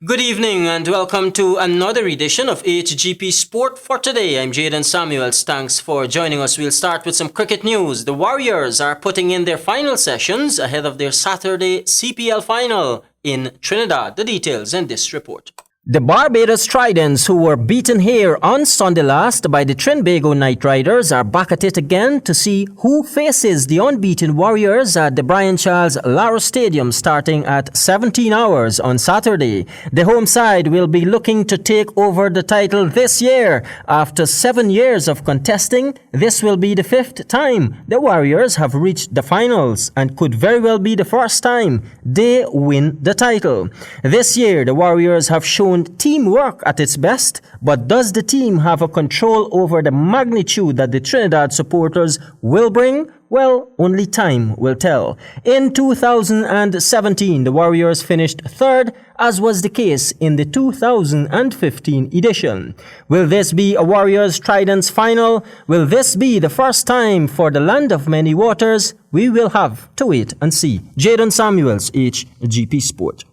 Good evening and welcome to another edition of Hgp Sport for today. I'm Jaden Samuels. Thanks for joining us. We'll start with some cricket news. The Warriors are putting in their final sessions ahead of their Saturday CPL final in Trinidad. The details in this report. The Barbados Tridents, who were beaten here on Sunday last by the Trinbago Knight Riders, are back at it again to see who faces the unbeaten Warriors at the Brian Charles Lara Stadium starting at 17 hours on Saturday. The home side will be looking to take over the title this year. After 7 years of contesting, this will be the 5th time the Warriors have reached the finals and could very well be the first time they win the title. This year, the Warriors have shown teamwork at its best, but does the team have a control over the magnitude that the Trinidad supporters will bring? Well, only time will tell. In 2017, the Warriors finished third, as was the case in the 2015 edition. Will this be a Warriors Tridents final? Will this be the first time for the land of many waters? We will have to wait and see. Jaden Samuels, Hgp Sport.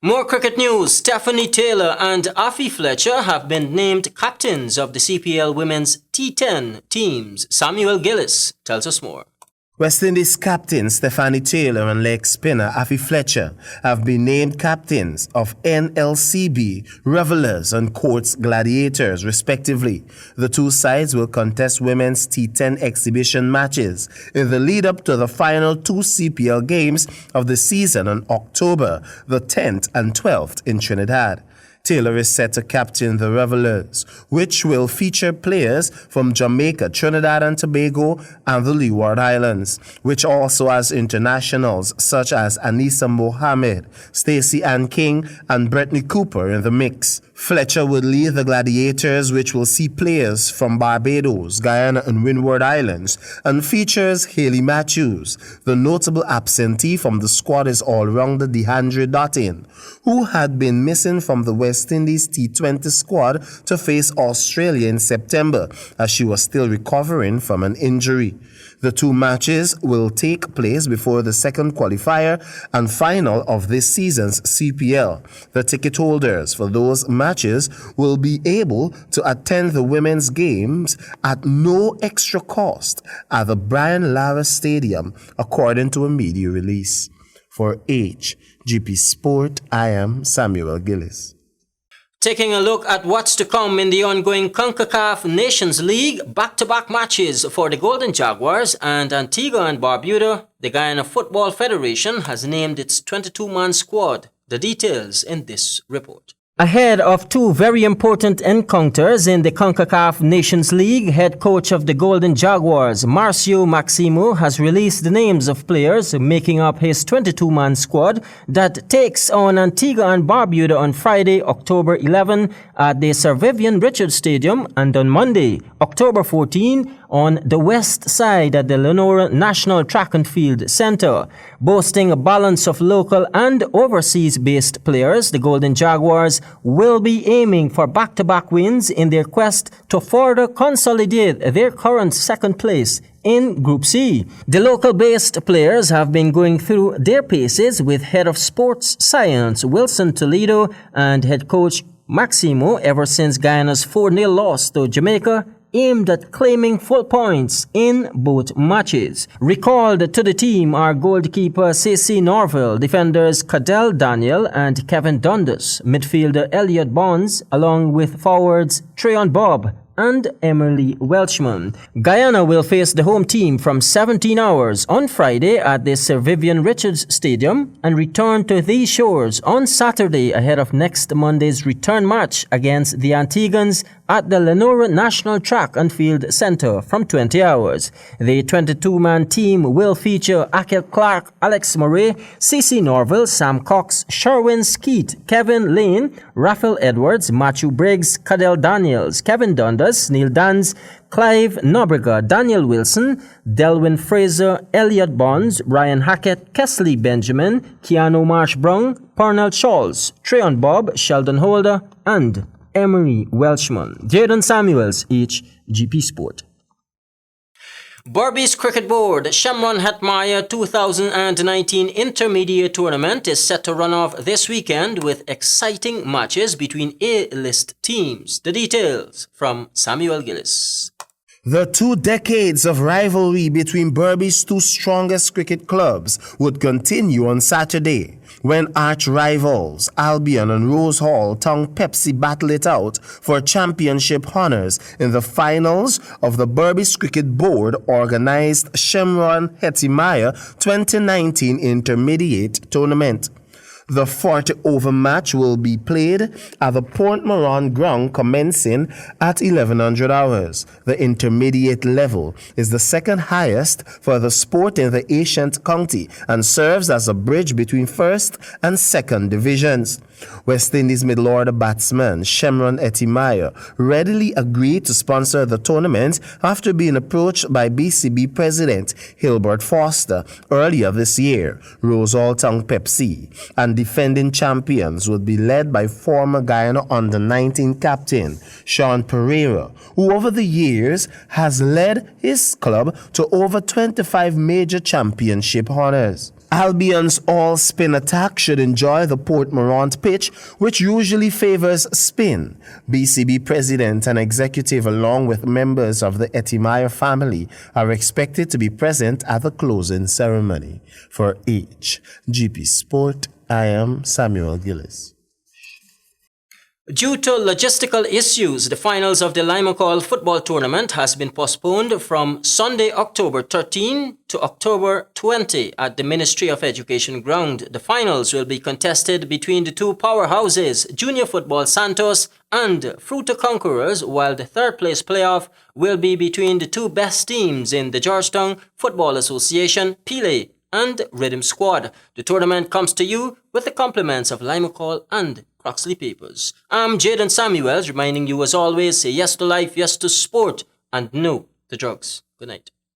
More cricket news. Stephanie Taylor and Afi Fletcher have been named captains of the CPL Women's T10 teams. Samuel Gillis tells us more. West Indies captain Stephanie Taylor and leg spinner Afi Fletcher have been named captains of NLCB, Revellers and Courts Gladiators, respectively. The two sides will contest women's T10 exhibition matches in the lead-up to the final 2 CPL games of the season on October the 10th and 12th in Trinidad. Taylor is set to captain the Revellers, which will feature players from Jamaica, Trinidad and Tobago, and the Leeward Islands, which also has internationals such as Anissa Mohammed, Stacey Ann King, and Brittany Cooper in the mix. Fletcher would lead the Gladiators, which will see players from Barbados, Guyana, and Windward Islands, and features Hayley Matthews. The notable absentee from the squad is all-rounder DeAndre Dottin, who had been missing from the West Indies T20 squad to face Australia in September, as she was still recovering from an injury. The 2 matches will take place before the second qualifier and final of this season's CPL. The ticket holders for those matches will be able to attend the women's games at no extra cost at the Brian Lara Stadium, according to a media release. For Hgp Sport, I am Samuel Gillis. Taking a look at what's to come in the ongoing CONCACAF Nations League, back-to-back matches for the Golden Jaguars and Antigua and Barbuda, the Guyana Football Federation has named its 22-man squad. The details in this report. Ahead of 2 very important encounters in the CONCACAF Nations League, head coach of the Golden Jaguars, Marcio Maximo, has released the names of players making up his 22-man squad that takes on Antigua and Barbuda on Friday, October 11 at the Sir Vivian Richards Stadium, and on Monday, October 14 on the west side at the Lenora National Track and Field Center. Boasting a balance of local and overseas-based players, the Golden Jaguars will be aiming for back-to-back wins in their quest to further consolidate their current second place in Group C. The local-based players have been going through their paces with head of sports science Wilson Toledo and head coach Maximo ever since Guyana's 4-0 loss to Jamaica, aimed at claiming full points in both matches. Recalled to the team are goalkeeper Ceci Norville, defenders Cadell Daniel and Kevin Dundas, midfielder Elliot Bonds, along with forwards Treon Bob and Emily Welchman. Guyana will face the home team from 17 hours on Friday at the Sir Vivian Richards Stadium and return to these shores on Saturday ahead of next Monday's return match against the Antiguans at the Lenora National Track and Field Center from 20 hours. The 22-man team will feature Akel Clark, Alex Murray, CC Norville, Sam Cox, Sherwin Skeet, Kevin Lane, Raphael Edwards, Matthew Briggs, Cadell Daniels, Kevin Dundas, Neil Dans, Clive Nobrega, Daniel Wilson, Delwyn Fraser, Elliot Bonds, Ryan Hackett, Kesley Benjamin, Keanu Marsh Brown, Parnell Charles, Treon Bob, Sheldon Holder, and Emery Welchman. Jaden Samuels, Hgp Sport. Berbice Cricket Board Shamron Hetmeyer 2019 Intermediate Tournament is set to run off this weekend with exciting matches between A-list teams. The details from Samuel Gillis. The 2 decades of rivalry between Berbice's 2 strongest cricket clubs would continue on Saturday when arch rivals Albion and Rose Hall Town Pepsi battle it out for championship honours in the finals of the Berbice Cricket Board organised Shamron Hetmeyer 2019 Intermediate Tournament. The 40-over match will be played at the Port Moran ground commencing at 1100 hours. The intermediate level is the second highest for the sport in the ancient county and serves as a bridge between first and second divisions. West Indies middle order batsman Shamron Hetmeyer readily agreed to sponsor the tournament after being approached by BCB President Hilbert Foster earlier this year. Rose Hall Town Pepsi and defending champions would be led by former Guyana under-19 captain Sean Pereira, who over the years has led his club to over 25 major championship honours. Albion's all-spin attack should enjoy the Port Moran pitch, which usually favours spin. BCB president and executive along with members of the Hetmeyer family are expected to be present at the closing ceremony. For Hgp Sport, I am Samuel Gillis. Due to logistical issues, the finals of the Limacol football tournament has been postponed from Sunday, October 13 to October 20 at the Ministry of Education ground. The finals will be contested between the 2 powerhouses, Junior Football Santos and Fruta Conquerors, while the third place playoff will be between the 2 best teams in the Georgetown Football Association, Pele and Rhythm Squad. The tournament comes to you with the compliments of Limacol and Croxley Papers. I'm Jaden Samuels, reminding you as always, say yes to life, yes to sport, and no to drugs. Good night.